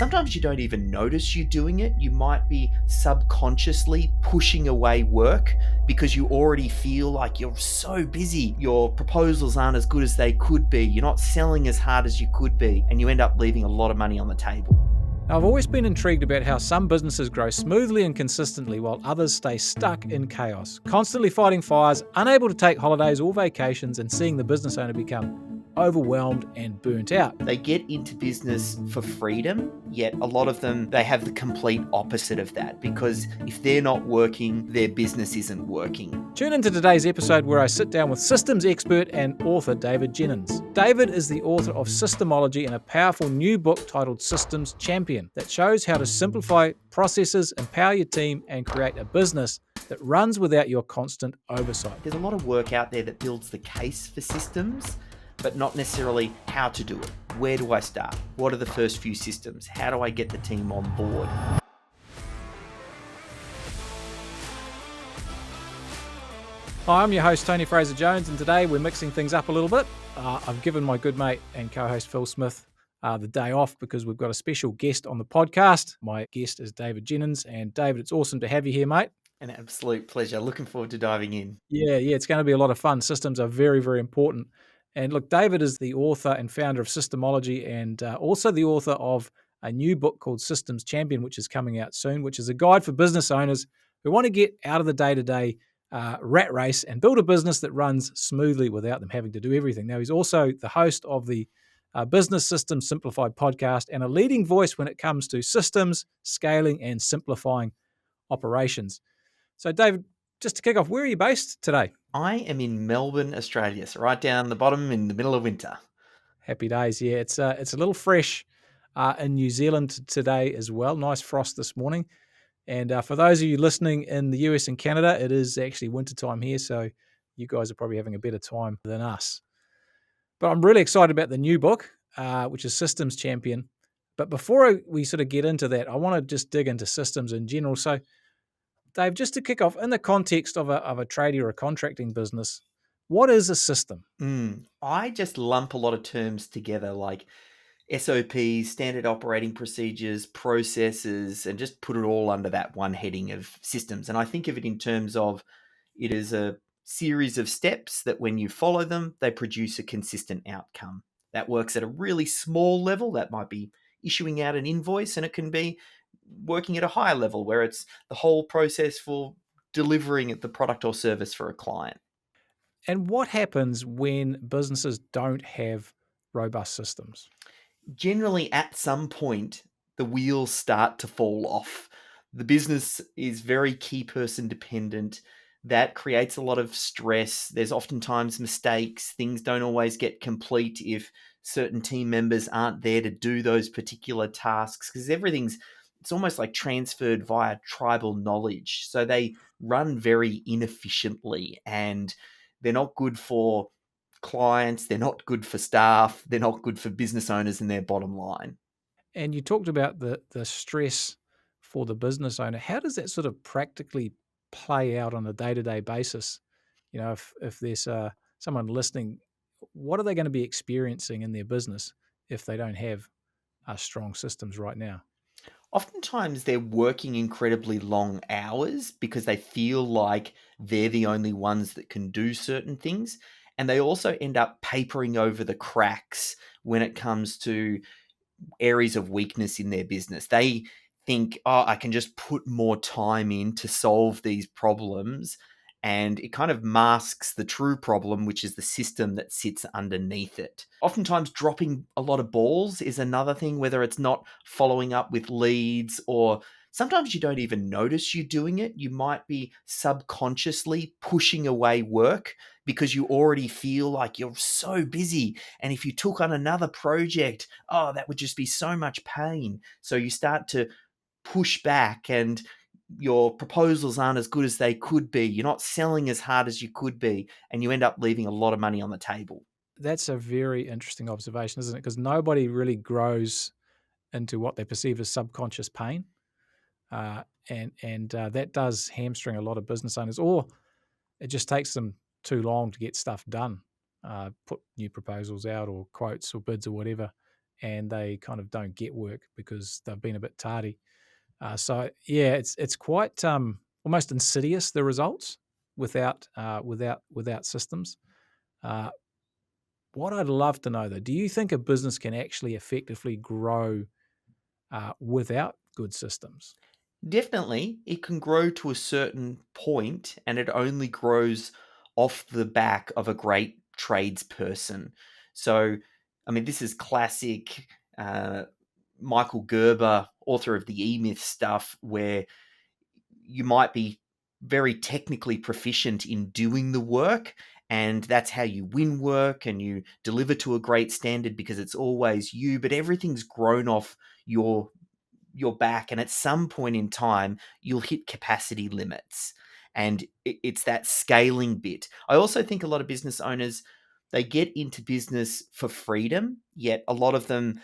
Sometimes you don't even notice you're doing it. You might be subconsciously pushing away work because you already feel like you're so busy. Your proposals aren't as good as they could be. You're not selling as hard as you could be, and you end up leaving a lot of money on the table. Now, I've always been intrigued about how some businesses grow smoothly and consistently while others stay stuck in chaos, constantly fighting fires, unable to take holidays or vacations, and seeing the business owner become overwhelmed and burnt out. They get into business for freedom, yet a lot of them, they have the complete opposite of that, because if they're not working, their business isn't working. Tune into today's episode where I sit down with systems expert and author David Jenyns. David is the author of Systemology and a powerful new book titled Systems Champion that shows how to simplify processes, empower your team, and create a business that runs without your constant oversight. There's a lot of work out there that builds the case for systems, but not necessarily how to do it. Where do I start? What are the first few systems? How do I get the team on board? Hi, I'm your host, Tony Fraser-Jones, and today we're mixing things up a little bit. I've given my good mate and co-host Phil Smith the day off because we've got a special guest on the podcast. My guest is David Jenyns, and David, it's awesome to have you here, mate. An absolute pleasure. Looking forward to diving in. Yeah, it's going to be a lot of fun. Systems are very, very important. And look, David is the author and founder of Systemology and also the author of a new book called Systems Champion, which is coming out soon, which is a guide for business owners who want to get out of the day-to-day rat race and build a business that runs smoothly without them having to do everything. Now, he's also the host of the Business Systems Simplified podcast and a leading voice when it comes to systems, scaling, and simplifying operations. So, David, just to kick off, where are you based today? I am in Melbourne, Australia, so right down the bottom in the middle of winter. Happy days, yeah. It's a little fresh in New Zealand today as well. Nice frost this morning. And for those of you listening in the US and Canada, it is actually wintertime here, so you guys are probably having a better time than us. But I'm really excited about the new book, which is Systems Champion. But before we sort of get into that, I want to just dig into systems in general. So, Dave, just to kick off, in the context of a tradie or a contracting business, what is a system? I just lump a lot of terms together like SOPs, standard operating procedures, processes, and just put it all under that one heading of systems. And I think of it in terms of it is a series of steps that when you follow them, they produce a consistent outcome. That works at a really small level. That might be issuing out an invoice, and it can be working at a higher level where it's the whole process for delivering the product or service for a client. And what happens when businesses don't have robust systems? Generally, at some point, the wheels start to fall off. The business is very key person dependent. That creates a lot of stress. There's oftentimes mistakes. Things don't always get complete if certain team members aren't there to do those particular tasks because it's almost like transferred via tribal knowledge. So they run very inefficiently and they're not good for clients, they're not good for staff, they're not good for business owners and their bottom line. And you talked about the stress for the business owner. How does that sort of practically play out on a day-to-day basis? You know, if there's someone listening, what are they going to be experiencing in their business if they don't have strong systems right now? Oftentimes they're working incredibly long hours because they feel like they're the only ones that can do certain things. And they also end up papering over the cracks when it comes to areas of weakness in their business. They think, oh, I can just put more time in to solve these problems. And it kind of masks the true problem, which is the system that sits underneath it. Oftentimes, dropping a lot of balls is another thing, whether it's not following up with leads or sometimes you don't even notice you're doing it. You might be subconsciously pushing away work because you already feel like you're so busy. And if you took on another project, oh, that would just be so much pain. So you start to push back and your proposals aren't as good as they could be. You're not selling as hard as you could be, and you end up leaving a lot of money on the table. That's a very interesting observation, isn't it? Because nobody really grows into what they perceive as subconscious pain. And that does hamstring a lot of business owners, or it just takes them too long to get stuff done, put new proposals out or quotes or bids or whatever, and they kind of don't get work because they've been a bit tardy. So yeah, it's quite almost insidious, the results without systems. Uh, what I'd love to know though, do you think a business can actually effectively grow without good systems? Definitely, it can grow to a certain point, and it only grows off the back of a great tradesperson. So, I mean, this is classic uh, Michael Gerber, author of the EMyth stuff, where you might be very technically proficient in doing the work, and that's how you win work and you deliver to a great standard because it's always you, but everything's grown off your back, and at some point in time you'll hit capacity limits, and it's that scaling bit. I also think a lot of business owners, they get into business for freedom, yet a lot of them,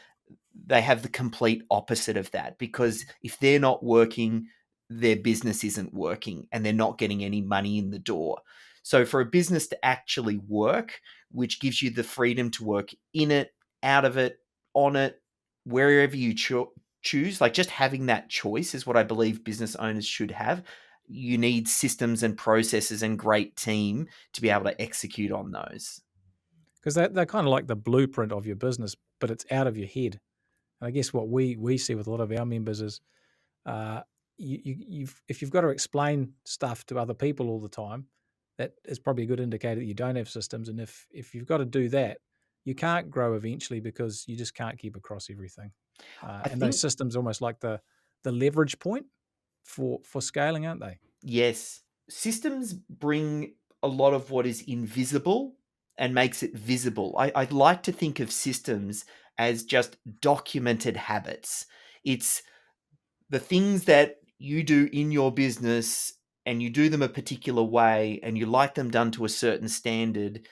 they have the complete opposite of that, because if they're not working, their business isn't working and they're not getting any money in the door. So for a business to actually work, which gives you the freedom to work in it, out of it, on it, wherever you choose, like just having that choice is what I believe business owners should have. You need systems and processes and great team to be able to execute on those. Because they're kind of like the blueprint of your business, but it's out of your head. And I guess what we see with a lot of our members is uh, you've if you've got to explain stuff to other people all the time, that is probably a good indicator that you don't have systems. And if you've got to do that, you can't grow eventually because you just can't keep across everything. I And those think, systems almost like the leverage point for scaling, aren't they? yes, systems bring a lot of what is invisible and makes it visible. I'd like to think of systems as just documented habits. It's the things that you do in your business, and you do them a particular way and you like them done to a certain standard.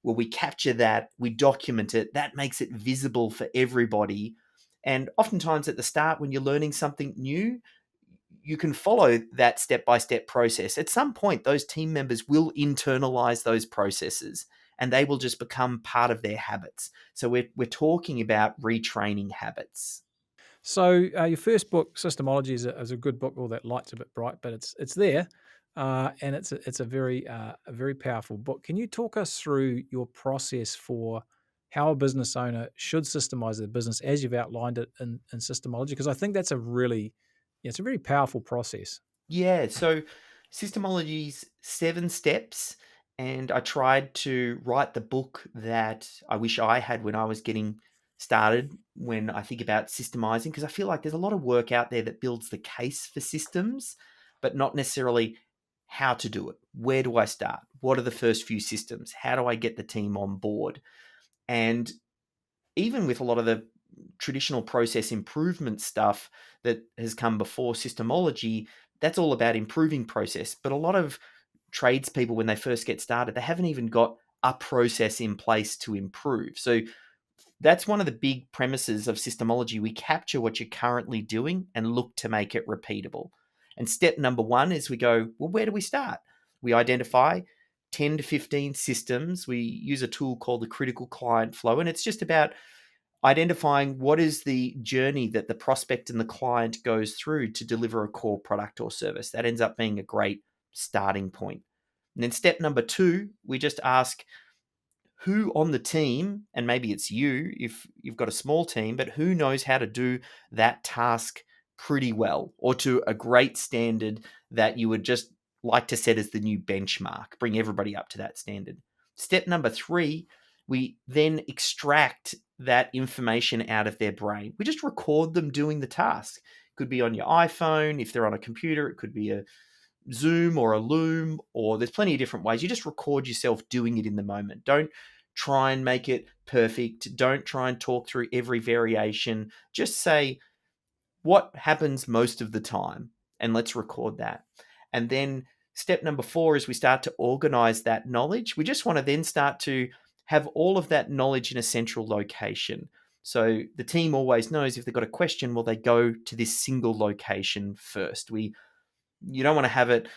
Well, we capture that, we document it, that makes it visible for everybody. And oftentimes at the start, when you're learning something new, you can follow that step by step process. At some point, those team members will internalize those processes and they will just become part of their habits. So we're talking about retraining habits. So your first book, Systemology, is a good book. All that light's a bit bright, but it's there, and it's a very powerful book. Can you talk us through your process for how a business owner should systemize their business as you've outlined it in Systemology? Because I think that's yeah, it's a very powerful process. Yeah, so Systemology's 7 steps, and I tried to write the book that I wish I had when I was getting started. When I think about systemizing, because I feel like there's a lot of work out there that builds the case for systems, but not necessarily how to do it. Where do I start? What are the first few systems? How do I get the team on board? And even with a lot of the traditional process improvement stuff that has come before Systemology, that's all about improving process. But a lot of tradespeople, when they first get started, they haven't even got a process in place to improve. So that's one of the big premises of Systemology. We capture what you're currently doing and look to make it repeatable. And step number one is we go, well, where do we start? We identify 10 to 15 systems. We use a tool called the critical client flow, and it's just about identifying what is the journey that the prospect and the client goes through to deliver a core product or service. That ends up being a great starting point. And then step number two, we just ask who on the team, and maybe it's you if you've got a small team, but who knows how to do that task pretty well or to a great standard that you would just like to set as the new benchmark, bring everybody up to that standard. Step number three, we then extract that information out of their brain. We just record them doing the task. It could be on your iPhone. If they're on a computer, it could be a Zoom or a Loom, or there's plenty of different ways. You just record yourself doing it in the moment. Don't try and make it perfect. Don't try and talk through every variation. Just say what happens most of the time, and let's record that. And then step number four is we start to organize that knowledge. We just want to then start to have all of that knowledge in a central location. So the team always knows if they've got a question, well, they go to this single location first. You don't want to have it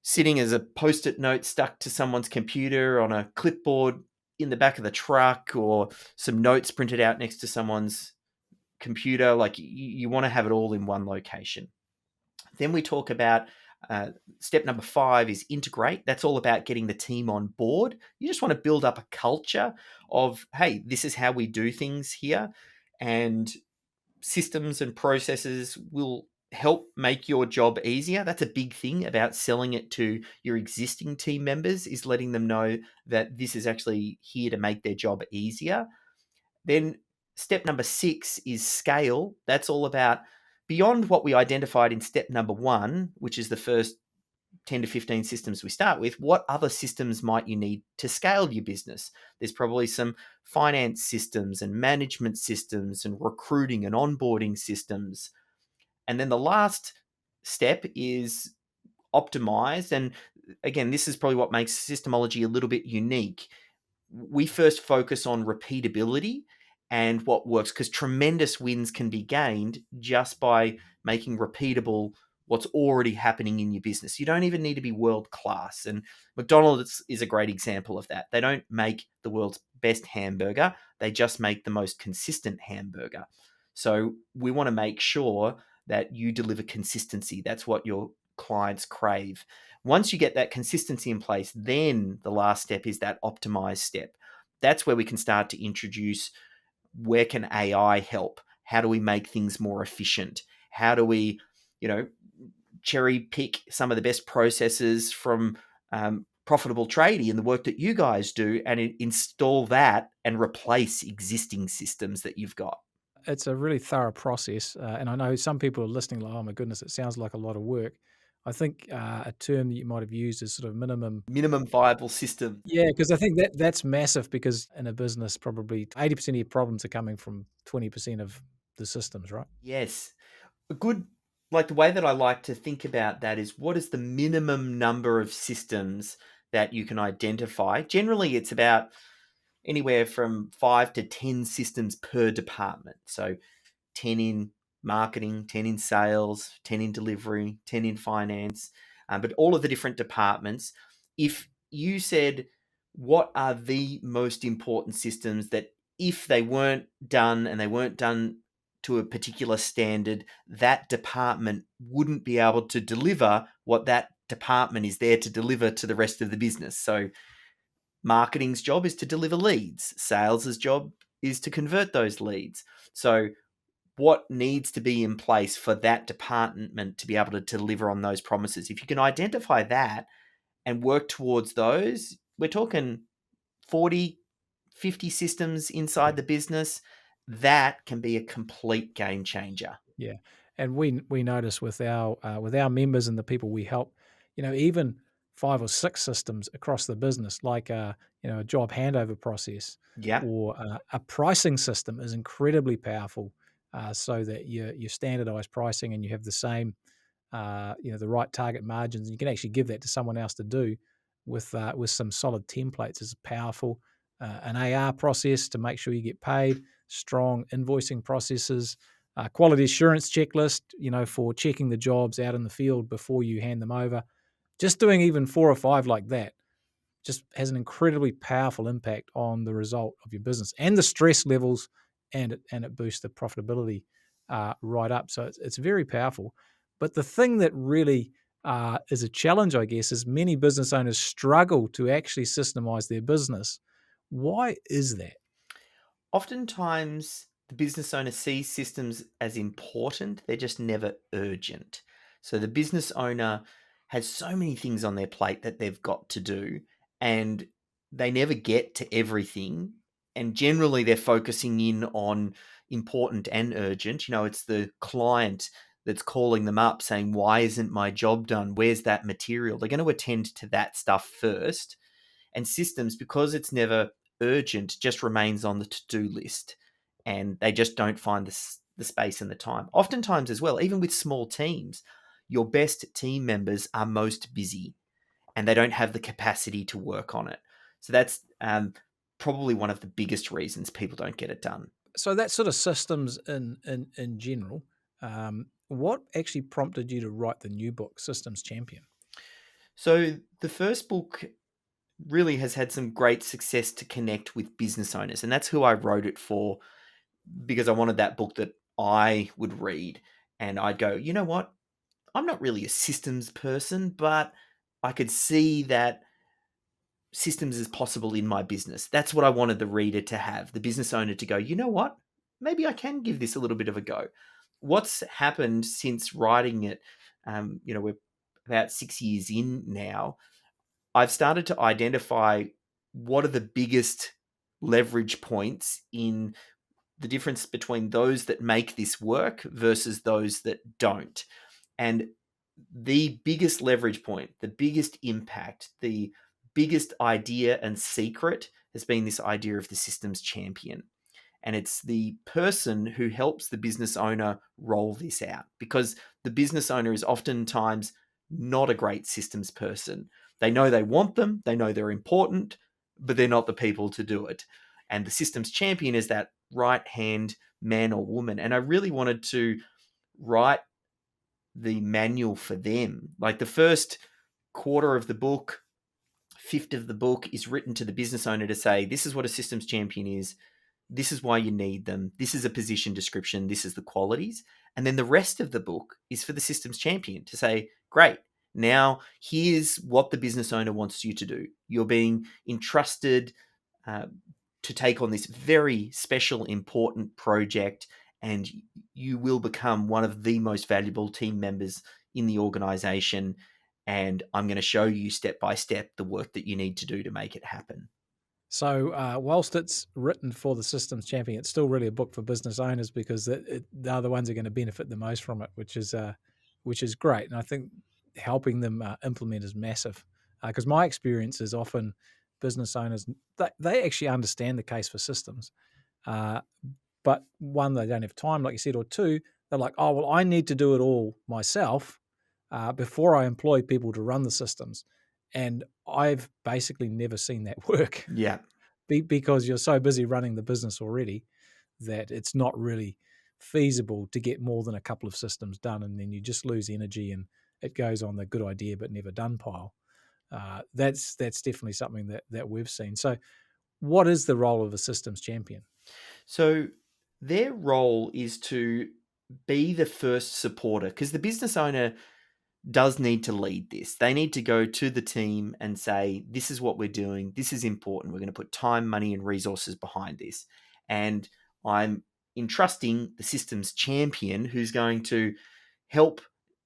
sitting as a post-it note stuck to someone's computer on a clipboard. in the back of the truck or some notes printed out next to someone's computer. Like you want to have it all in one location. Then we talk about step number 5 is integrate. That's all about getting the team on board. You just want to build up a culture of, hey, this is how we do things here. And systems and processes will help make your job easier. That's a big thing about selling it to your existing team members, is letting them know that this is actually here to make their job easier. Then step number 6 is scale. That's all about beyond what we identified in step number 1, which is the first 10 to 15 systems we start with. What other systems might you need to scale your business? There's probably some finance systems and management systems and recruiting and onboarding systems. And then the last step is optimized. And again, this is probably what makes Systemology a little bit unique. We first focus on repeatability and what works, because tremendous wins can be gained just by making repeatable what's already happening in your business. You don't even need to be world class. And McDonald's is a great example of that. They don't make the world's best hamburger, they just make the most consistent hamburger. So we want to make sure that you deliver consistency. That's what your clients crave. Once you get that consistency in place, then the last step is that optimized step. That's where we can start to introduce, where can AI help? How do we make things more efficient? How do we, you know, cherry pick some of the best processes from profitable tradie and the work that you guys do, and install that and replace existing systems that you've got? It's a really thorough process, and I know some people are listening like, "Oh my goodness, it sounds like a lot of work." I think a term that you might have used is sort of minimum. Minimum viable system. Yeah, because I think that's massive, because in a business, probably 80% of your problems are coming from 20% of the systems, right? Yes. A good, like, the way that I like to think about that is, what is the minimum number of systems that you can identify? Generally, it's about anywhere from 5 to 10 systems per department. So 10 in marketing, 10 in sales, 10 in delivery, 10 in finance, but all of the different departments. If you said, what are the most important systems that, if they weren't done and they weren't done to a particular standard, that department wouldn't be able to deliver what that department is there to deliver to the rest of the business. So marketing's job is to deliver leads, sales's job is to convert those leads. So what needs to be in place for that department to be able to deliver on those promises? If you can identify that and work towards those, we're talking 40, 50 systems inside the business. That can be a complete game changer. Yeah, and we notice with our members and the people we help, even 5 or 6 systems across the business, like a job handover process Yeah. or a pricing system is incredibly powerful, so that you standardize pricing and you have the same the right target margins, and you can actually give that to someone else to do with some solid templates is powerful. An AR process to make sure you get paid, strong invoicing processes, quality assurance checklist, for checking the jobs out in the field before you hand them over. Just doing even 4 or 5 like that just has an incredibly powerful impact on the result of your business and the stress levels, and it boosts the profitability right up. So it's very powerful. But the thing that really is a challenge, I guess, is many business owners struggle to actually systemize their business. Why is that? Oftentimes, the business owner sees systems as important, they're just never urgent. So the business owner has so many things on their plate that they've got to do, and they never get to everything. And generally, they're focusing in on important and urgent. It's the client that's calling them up saying, why isn't my job done? Where's that material? They're going to attend to that stuff first. And systems, because it's never urgent, just remains on the to-do list, and they just don't find the space and the time. Oftentimes as well, even with small teams, your best team members are most busy and they don't have the capacity to work on it. So that's probably one of the biggest reasons people don't get it done. So that sort of systems in general. What actually prompted you to write the new book, Systems Champion? So the first book really has had some great success to connect with business owners. And that's who I wrote it for, because I wanted that book that I would read and I'd go, you know what? I'm not really a systems person, but I could see that systems is possible in my business. That's what I wanted the reader to have, the business owner to go, you know what? Maybe I can give this a little bit of a go. What's happened since writing it? We're about 6 years in now. I've started to identify what are the biggest leverage points in the difference between those that make this work versus those that don't. And the biggest leverage point, the biggest impact, the biggest idea and secret has been this idea of the systems champion. And it's the person who helps the business owner roll this out, because the business owner is oftentimes not a great systems person. They know they want them, they know they're important, but they're not the people to do it. And the systems champion is that right hand man or woman. And I really wanted to write the manual for them. Like the first quarter of the book, fifth of the book is written to the business owner to say, this is what a systems champion is. This is why you need them. This is a position description. This is the qualities. And then the rest of the book is for the systems champion to say, great, now here's what the business owner wants you to do. You're being entrusted uh, to take on this very special, important project, and you will become one of the most valuable team members in the organization. And I'm going to show you step by step the work that you need to do to make it happen. So, whilst it's written for the systems champion, it's still really a book for business owners because they're the ones who are going to benefit the most from it, which is great. And I think helping them implement is massive. Because my experience is often business owners they actually understand the case for systems, uh, but one, they don't have time, like you said, or two, they're like, oh well, I need to do it all myself before I employ people to run the systems, and I've basically never seen that work Yeah. because you're so busy running the business already that it's not really feasible to get more than a couple of systems done, and then you just lose energy and it goes on the good idea but never done pile. That's definitely something that we've seen. So, what is the role of a systems champion? So their role is to be the first supporter, because the business owner does need to lead this. They need to go to the team and say, this is what we're doing. This is important. We're going to put time, money, and resources behind this. And I'm entrusting the systems champion who's going to help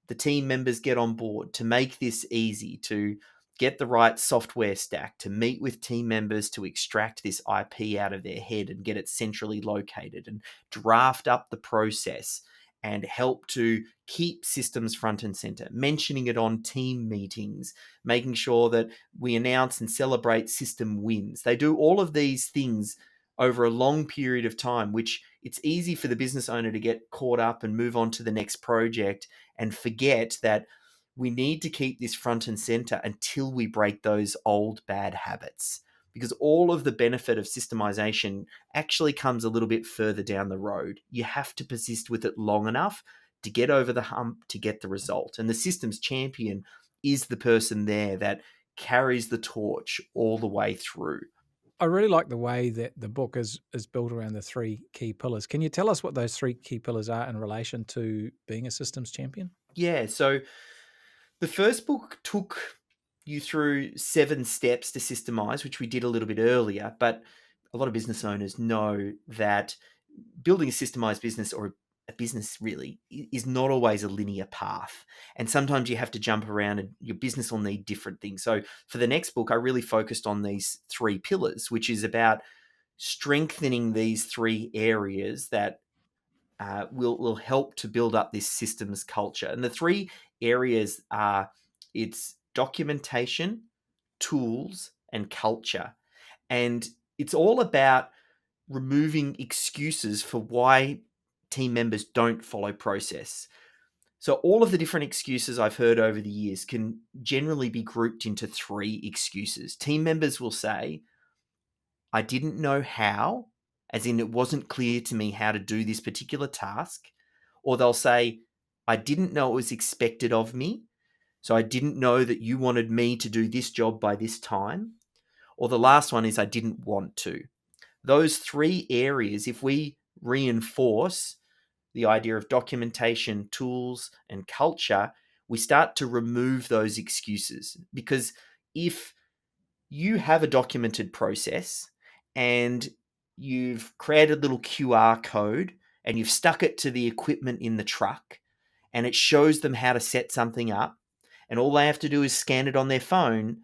the team members get on board, to make this easy, to get the right software stack, to meet with team members to extract this IP out of their head and get it centrally located, and draft up the process and help to keep systems front and center, mentioning it on team meetings, making sure that we announce and celebrate system wins. They do all of these things over a long period of time, which it's easy for the business owner to get caught up and move on to the next project and forget that we need to keep this front and center until we break those old bad habits. Because all of the benefit of systemization actually comes a little bit further down the road. You have to persist with it long enough to get over the hump to get the result. And the systems champion is the person there that carries the torch all the way through. I really like the way that the book is built around the three key pillars. Can you tell us what those three key pillars are in relation to being a systems champion? Yeah, so the first book took you through 7 steps to systemize, which we did a little bit earlier, but a lot of business owners know that building a systemized business, or a business really, is not always a linear path. And sometimes you have to jump around and your business will need different things. So for the next book, I really focused on these 3 pillars, which is about strengthening these 3 areas that will help to build up this systems culture. And the 3 areas are, it's documentation, tools, and culture. And it's all about removing excuses for why team members don't follow process. So all of the different excuses I've heard over the years can generally be grouped into 3 excuses. Team members will say, I didn't know how, as in it wasn't clear to me how to do this particular task. Or they'll say, I didn't know it was expected of me. So I didn't know that you wanted me to do this job by this time. or the last one is I didn't want to. Those three areas, if we reinforce the idea of documentation, tools, and culture, we start to remove those excuses. Because if you have a documented process and you've created a little QR code and you've stuck it to the equipment in the truck and it shows them how to set something up, and all they have to do is scan it on their phone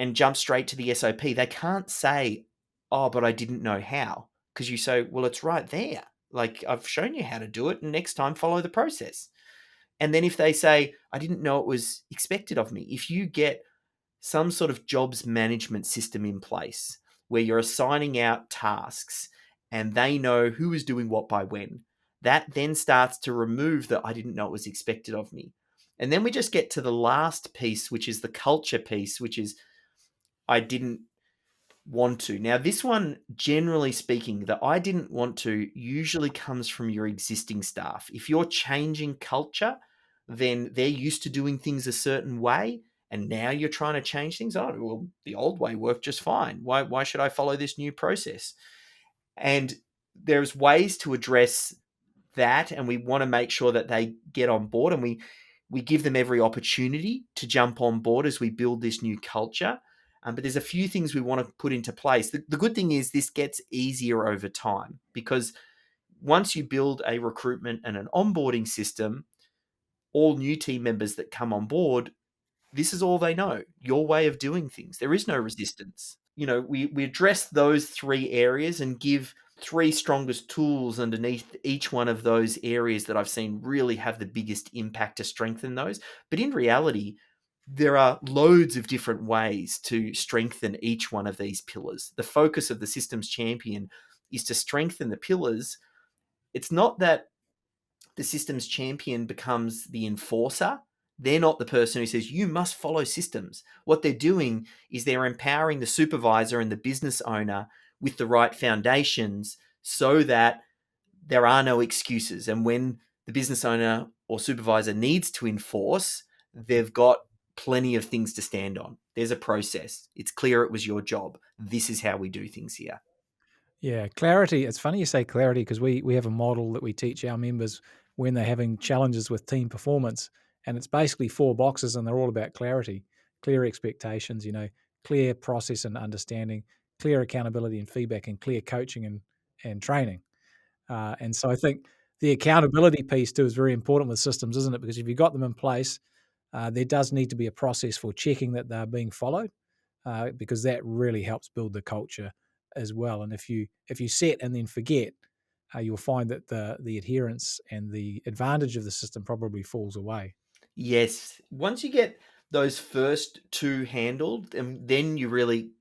and jump straight to the SOP. They can't say, "Oh, but I didn't know how." Because you say, "Well, it's right there. Like, I've shown you how to do it, and next time follow the process." And then if they say, "I didn't know it was expected of me," if you get some sort of jobs management system in place where you're assigning out tasks and they know who is doing what by when, that then starts to remove the "I didn't know it was expected of me." And then we just get to the last piece, which is the culture piece, which is I didn't want to. Now, this one, generally speaking, the "I didn't want to" usually comes from your existing staff. If you're changing culture, then they're used to doing things a certain way, and now you're trying to change things. Oh, well, the old way worked just fine. Why should I follow this new process? And there's ways to address that, and we want to make sure that they get on board, and we give them every opportunity to jump on board as we build this new culture. But there's a few things we want to put into place. The good thing is this gets easier over time, because once you build a recruitment and an onboarding system, all new team members that come on board, this is all they know, your way of doing things. There is no resistance. We address those three areas and give three strongest tools underneath each one of those areas that I've seen really have the biggest impact to strengthen those. But in reality, there are loads of different ways to strengthen each one of these pillars. The focus of the systems champion is to strengthen the pillars. It's not that the systems champion becomes the enforcer. They're not the person who says, you must follow systems. What they're doing is they're empowering the supervisor and the business owner with the right foundations so that there are no excuses. And when the business owner or supervisor needs to enforce, they've got plenty of things to stand on. There's a process. It's clear it was your job. This is how we do things here. Yeah, clarity. It's funny you say clarity because we have a model that we teach our members when they're having challenges with team performance, and it's basically four boxes, and they're all about clarity, clear expectations, clear process and understanding, clear accountability and feedback, and clear coaching and training. And so I think the accountability piece too is very important with systems, isn't it? Because if you've got them in place, there does need to be a process for checking that they're being followed, because that really helps build the culture as well. And if you set and then forget, you'll find that the adherence and the advantage of the system probably falls away. Yes. Once you get those first two handled, and then you really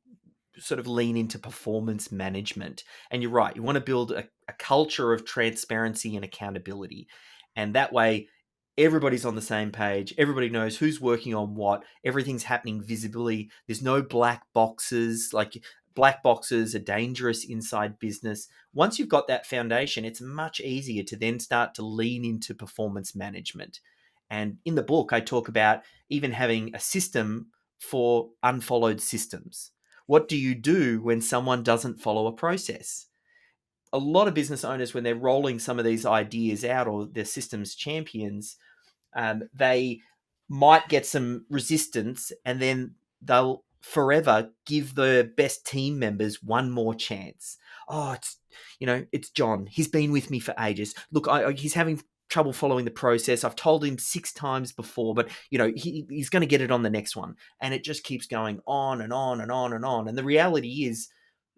sort of lean into performance management. And you're right, you want to build a culture of transparency and accountability. And that way, everybody's on the same page. Everybody knows who's working on what. Everything's happening visibly. There's no black boxes. Like, black boxes are dangerous inside business. Once you've got that foundation, it's much easier to then start to lean into performance management. And in the book, I talk about even having a system for unfollowed systems. What do you do when someone doesn't follow a process? A lot of business owners, when they're rolling some of these ideas out, or they're systems champions, they might get some resistance, and then they'll forever give the best team members one more chance. Oh, it's John. He's been with me for ages. Look, he's having trouble following the process. I've told him 6 times before, but he's going to get it on the next one. And it just keeps going on and on and on and on. And the reality is,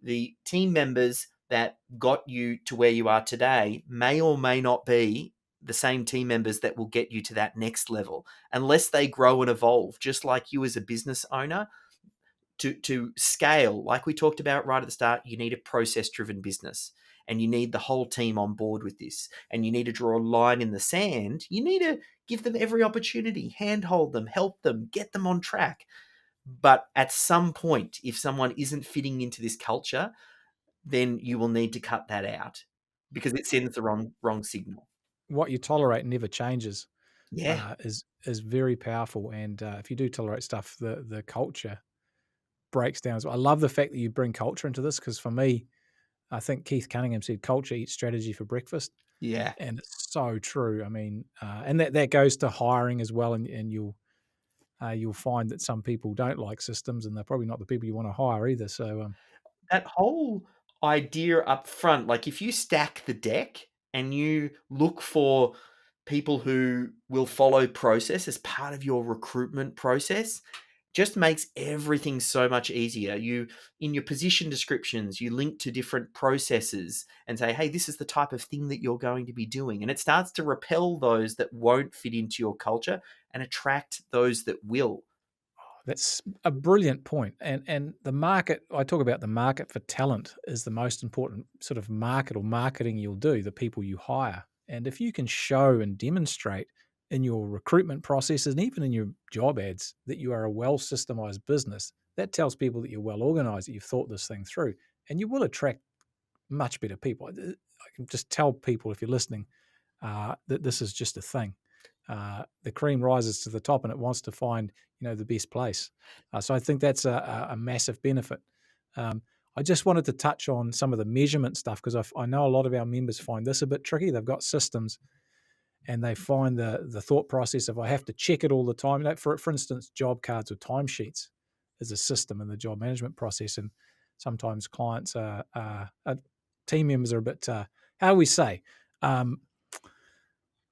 the team members that got you to where you are today may or may not be the same team members that will get you to that next level, unless they grow and evolve, just like you as a business owner. To scale, like we talked about right at the start, you need a process driven business, and you need the whole team on board with this, and you need to draw a line in the sand. You need to give them every opportunity, handhold them, help them, get them on track. But at some point, if someone isn't fitting into this culture, then you will need to cut that out, because it sends the wrong signal. What you tolerate never changes, Yeah. is very powerful. And if you do tolerate stuff, the culture breaks down as well. I love the fact that you bring culture into this because for me, I think Keith Cunningham said culture eats strategy for breakfast. Yeah. And it's so true. I mean, and that goes to hiring as well. And you'll find that some people don't like systems, and they're probably not the people you want to hire either. So, That whole idea up front, like if you stack the deck and you look for people who will follow process as part of your recruitment process, just makes everything so much easier. You, in your position descriptions, you link to different processes and say, hey, this is the type of thing that you're going to be doing. And it starts to repel those that won't fit into your culture and attract those that will. that's a brilliant point. And the market, I talk about the market for talent is the most important sort of market or marketing you'll do, the people you hire. And if you can show and demonstrate in your recruitment processes and even in your job ads that you are a well systemized business, that tells people that you're well organized, that you've thought this thing through, and you will attract much better people. I can just tell people if you're listening that this is just a thing. The cream rises to the top, and it wants to find the best place. So I think that's a massive benefit. Um, I just wanted to touch on some of the measurement stuff because I know a lot of our members find this a bit tricky. They've got systems and they find the thought process of I have to check it all the time. For instance, job cards or timesheets is a system in the job management process, and sometimes clients team members are a bit how do we say um,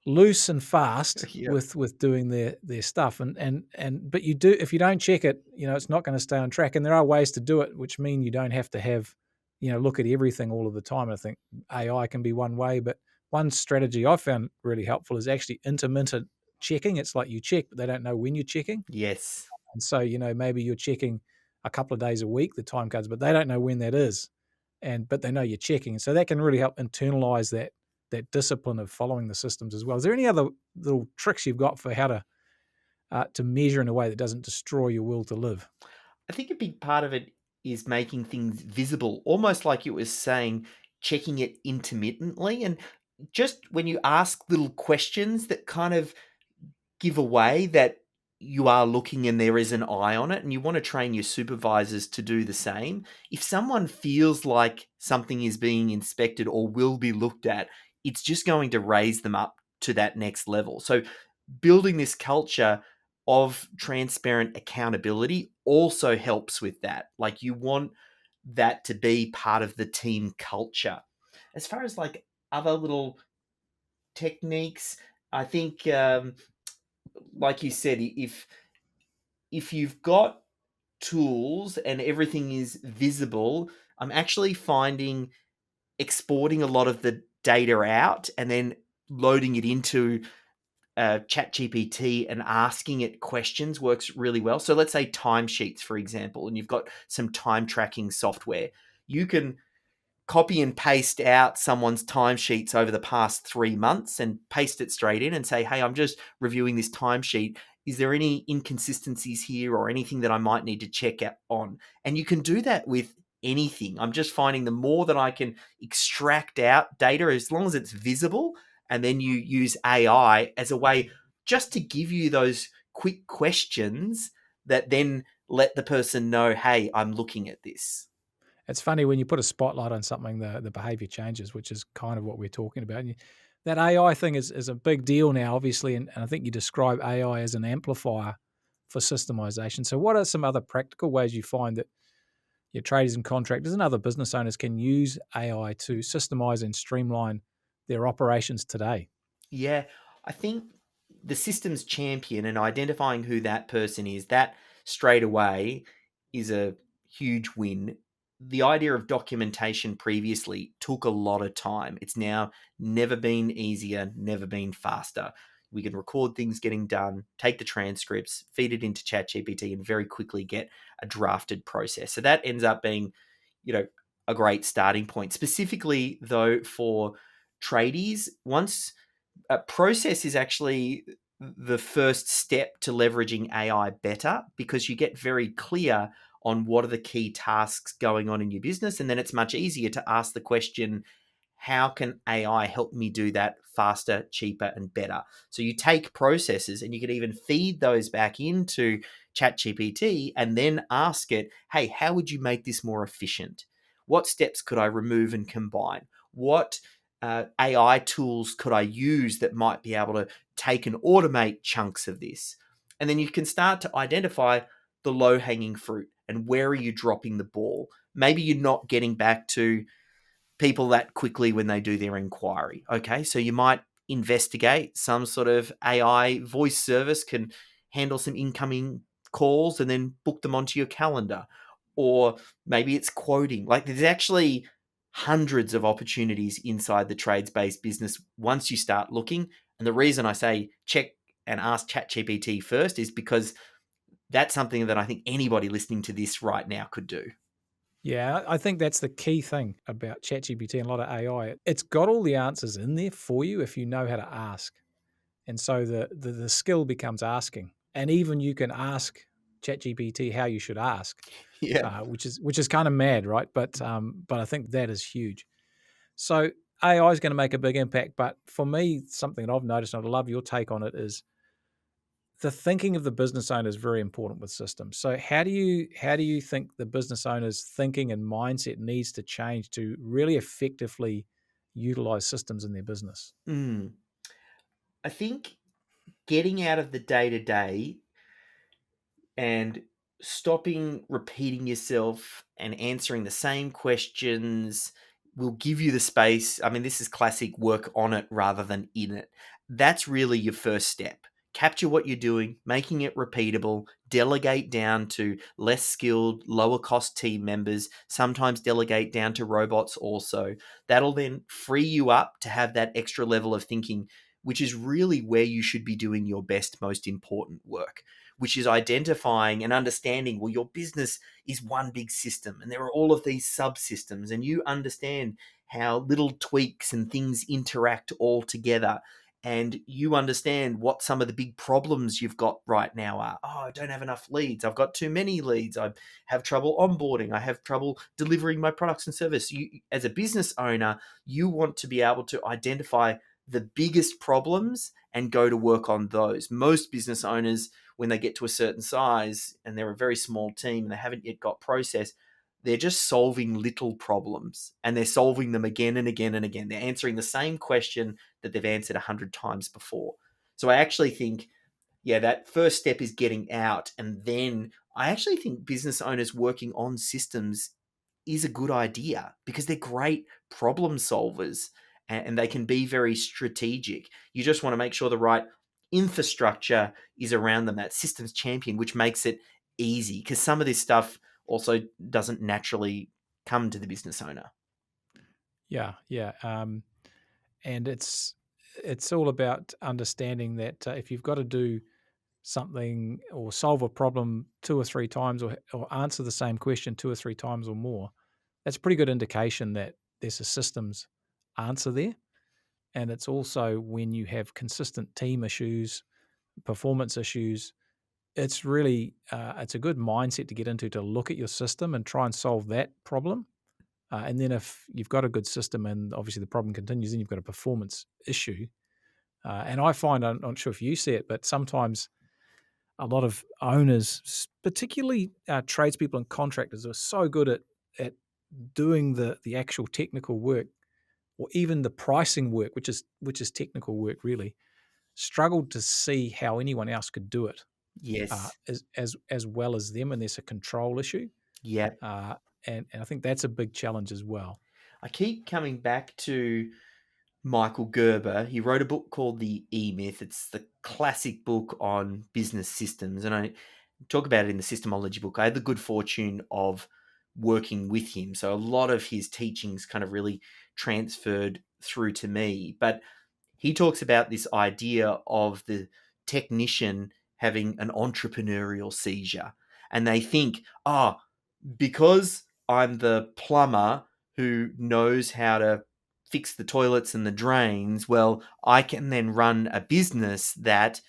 loose and fast Yeah. with doing their stuff and but you do if you don't check it it's not going to stay on track, and there are ways to do it which mean you don't have to have look at everything all of the time. I think AI can be one way, but one strategy I found really helpful is actually intermittent checking. It's like you check but they don't know when you're checking, Yes. and so maybe you're checking a couple of days a week the time cards, but they don't know when that is, and but they know you're checking, and so that can really help internalize that discipline of following the systems as well. Is there any other little tricks you've got for how to measure in a way that doesn't destroy your will to live? I think a big part of it is making things visible, almost like you was saying, checking it intermittently. And just when you ask little questions that kind of give away that you are looking and there is an eye on it, and you want to train your supervisors to do the same. If someone feels like something is being inspected or will be looked at, it's just going to raise them up to that next level. So building this culture of transparent accountability also helps with that. Like you want that to be part of the team culture. As far as like other little techniques, I think, like you said, if you've got tools and everything is visible, I'm actually finding exporting a lot of the data out and then loading it into ChatGPT and asking it questions works really well. So let's say timesheets, for example, and you've got some time tracking software. You can copy and paste out someone's timesheets over the past 3 months and paste it straight in and say, hey, I'm just reviewing this timesheet. Is there any inconsistencies here or anything that I might need to check out on? And you can do that with anything. I'm just finding the more that I can extract out data, as long as it's visible, and then you use AI as a way just to give you those quick questions that then let the person know, hey, I'm looking at this. It's funny when you put a spotlight on something, the behavior changes, which is kind of what we're talking about. And that AI thing is a big deal now, obviously, and I think you describe AI as an amplifier for systemization. So, what are some other practical ways you find that your traders and contractors and other business owners can use AI to systemize and streamline their operations today? Yeah, I think the systems champion and identifying who that person is, that straight away is a huge win. The idea of documentation previously took a lot of time. It's now never been easier, never been faster. We can record things getting done, take the transcripts, feed it into ChatGPT, and very quickly get a drafted process. So that ends up being, you know, a great starting point. Specifically, though, for tradies, once process is actually the first step to leveraging AI better, because you get very clear on what are the key tasks going on in your business. And then it's much easier to ask the question, how can AI help me do that faster, cheaper, and better? So you take processes and you can even feed those back into ChatGPT and then ask it, hey, how would you make this more efficient? What steps could I remove and combine? What AI tools could I use that might be able to take and automate chunks of this? And then you can start to identify the low hanging fruit and where are you dropping the ball. Maybe you're not getting back to people that quickly when they do their inquiry. Okay, so you might investigate some sort of AI voice service can handle some incoming calls and then book them onto your calendar. Or maybe it's quoting. Like there's actually hundreds of opportunities inside the trades based business once you start looking. And the reason I say check and ask ChatGPT first is because that's something that I think anybody listening to this right now could do. Yeah, I think that's the key thing about ChatGPT and a lot of AI. It's got all the answers in there for you if you know how to ask. And so the skill becomes asking. And even you can ask ChatGPT how you should ask, Yeah. which is kind of mad, right? But I think that is huge. So AI is going to make a big impact. But for me, something that I've noticed, and I'd love your take on it, is the thinking of the business owner is very important with systems. So how do you think the business owner's thinking and mindset needs to change to really effectively utilize systems in their business? Mm. I think getting out of the day to day and stopping repeating yourself and answering the same questions will give you the space. I mean, this is classic work on it rather than in it. That's really your first step. Capture what you're doing, making it repeatable, delegate down to less skilled, lower cost team members, sometimes delegate down to robots also. That'll then free you up to have that extra level of thinking, which is really where you should be doing your best, most important work, which is identifying and understanding, well, your business is one big system and there are all of these subsystems, and you understand how little tweaks and things interact all together. And you understand what some of the big problems you've got right now are. Oh, I don't have enough leads. I've got too many leads. I have trouble onboarding. I have trouble delivering my products and service. You, as a business owner, you want to be able to identify the biggest problems and go to work on those. Most business owners, when they get to a certain size and they're a very small team and they haven't yet got process, they're just solving little problems and they're solving them again and again and again. They're answering the same question that they've answered 100 times before. So I actually think, yeah, that first step is getting out. And then I actually think business owners working on systems is a good idea because they're great problem solvers and they can be very strategic. You just want to make sure the right infrastructure is around them, that systems champion, which makes it easy because some of this stuff also doesn't naturally come to the business owner. Yeah, yeah. And it's all about understanding that if you've got to do something or solve a problem two or three times or answer the same question two or three times or more, that's a pretty good indication that there's a systems answer there. And it's also when you have consistent team issues, performance issues, it's really it's a good mindset to get into to look at your system and try and solve that problem. And then if you've got a good system and obviously the problem continues, then you've got a performance issue. And I find, I'm not sure if you see it, but sometimes a lot of owners, particularly tradespeople and contractors, are so good at doing the actual technical work or even the pricing work, which is technical work really, struggled to see how anyone else could do it Yes. as well as them, and there's a control issue, Yeah. uh, and I think that's a big challenge as well. I keep coming back to Michael Gerber. He wrote a book called The EMyth. It's the classic book on business systems. And I talk about it in the Systemology book. I had the good fortune of working with him. So a lot of his teachings kind of really transferred through to me. But he talks about this idea of the technician having an entrepreneurial seizure. And they think, oh, because I'm the plumber who knows how to fix the toilets and the drains, well, I can then run a business that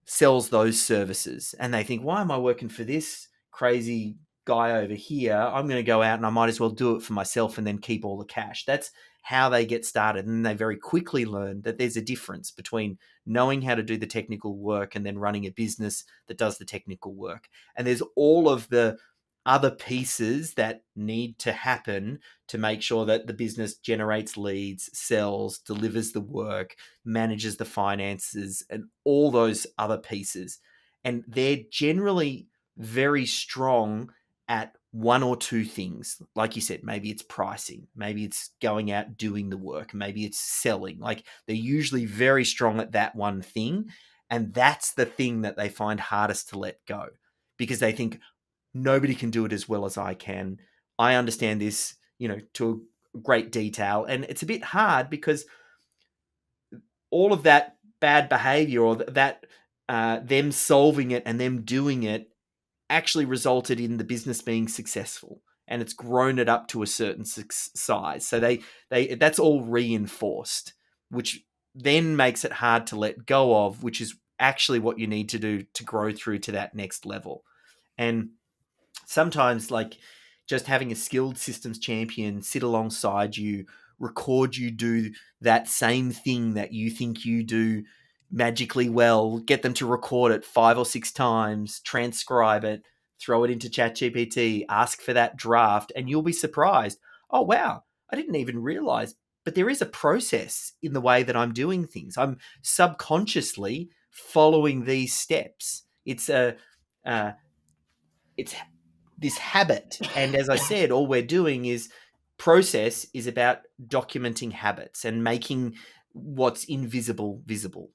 sells those services. And they think, why am I working for this crazy guy over here? I'm going to go out and I might as well do it for myself and then keep all the cash. That's how they get started. And they very quickly learn that there's a difference between knowing how to do the technical work and then running a business that does the technical work. And there's all of the other pieces that need to happen to make sure that the business generates leads, sells, delivers the work, manages the finances, and all those other pieces. And they're generally very strong at one or two things. Like you said, maybe it's pricing, maybe it's going out doing the work, maybe it's selling. Like they're usually very strong at that one thing. And that's the thing that they find hardest to let go because they think, nobody can do it as well as I can. I understand this, to a great detail. And it's a bit hard because all of that bad behavior or that them solving it and them doing it actually resulted in the business being successful, and it's grown it up to a certain size. So they that's all reinforced, which then makes it hard to let go of, which is actually what you need to do to grow through to that next level. And sometimes, like, just having a skilled systems champion sit alongside you, record you do that same thing that you think you do magically well, get them to record it 5 or 6 times, transcribe it, throw it into ChatGPT, ask for that draft, and you'll be surprised. Oh, wow, I didn't even realize, but there is a process in the way that I'm doing things. I'm subconsciously following these steps. It's this habit. And as I said, all we're doing is process is about documenting habits and making what's invisible visible.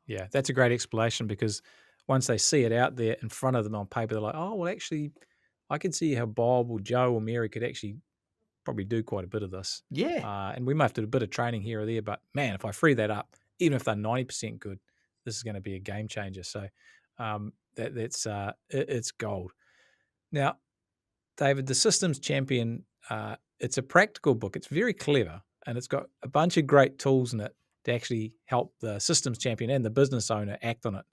Yeah, that's a great explanation because once they see it out there in front of them on paper, they're like, oh, well, actually, I can see how Bob or Joe or Mary could actually probably do quite a bit of this. Yeah, And we might have to do a bit of training here or there, but man, if I free that up, even if they're 90% good, this is going to be a game changer. So it's gold. Now, David, the Systems Champion, it's a practical book. It's very clever, and it's got a bunch of great tools in it to actually help the Systems Champion and the business owner act on it.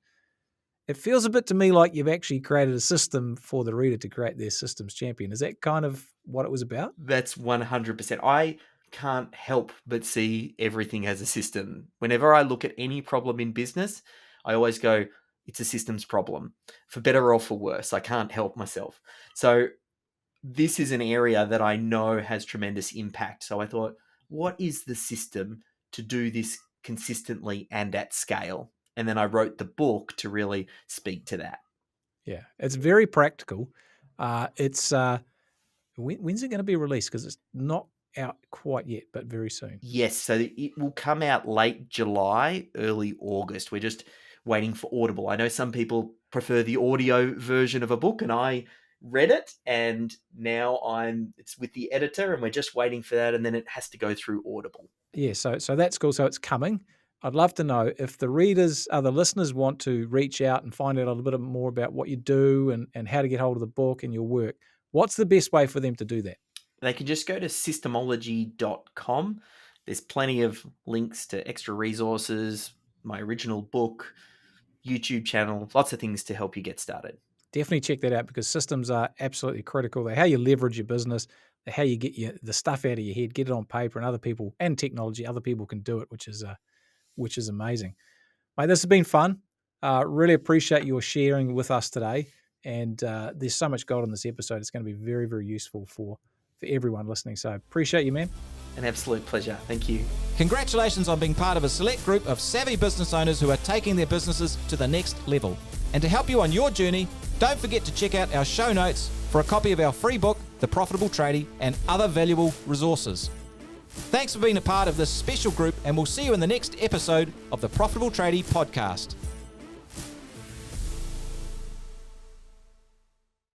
It feels a bit to me like you've actually created a system for the reader to create their Systems Champion. Is that kind of what it was about? that's 100%. I can't help but see everything as a system. Whenever I look at any problem in business, I always go, it's a systems problem, for better or for worse. I can't help myself. So this is an area that I know has tremendous impact. So I thought, what is the system to do this consistently and at scale? And then I wrote the book to really speak to that. Yeah, it's very practical. It's when's it going to be released? Because it's not out quite yet, but very soon. Yes, so it will come out late July, early August. We're just waiting for Audible. I know some people prefer the audio version of a book, and I read it, and now it's with the editor, and we're just waiting for that, and then it has to go through Audible. Yeah, so that's cool. So it's coming. I'd love to know if the listeners want to reach out and find out a little bit more about what you do and how to get hold of the book and your work. What's the best way for them to do that? They can just go to systemology.com. There's plenty of links to extra resources, my original book, YouTube channel, lots of things to help you get started. Definitely check that out because systems are absolutely critical. They're how you leverage your business. They're how you get the stuff out of your head, get it on paper, and other people and technology, other people can do it, which is amazing. Mate, this has been fun. Really appreciate your sharing with us today. And there's so much gold in this episode. It's going to be very, very useful for everyone listening. So appreciate you, man. An absolute pleasure. Thank you. Congratulations on being part of a select group of savvy business owners who are taking their businesses to the next level. And to help you on your journey, don't forget to check out our show notes for a copy of our free book, The Profitable Tradie, and other valuable resources. Thanks for being a part of this special group, and we'll see you in the next episode of the Profitable Tradie podcast.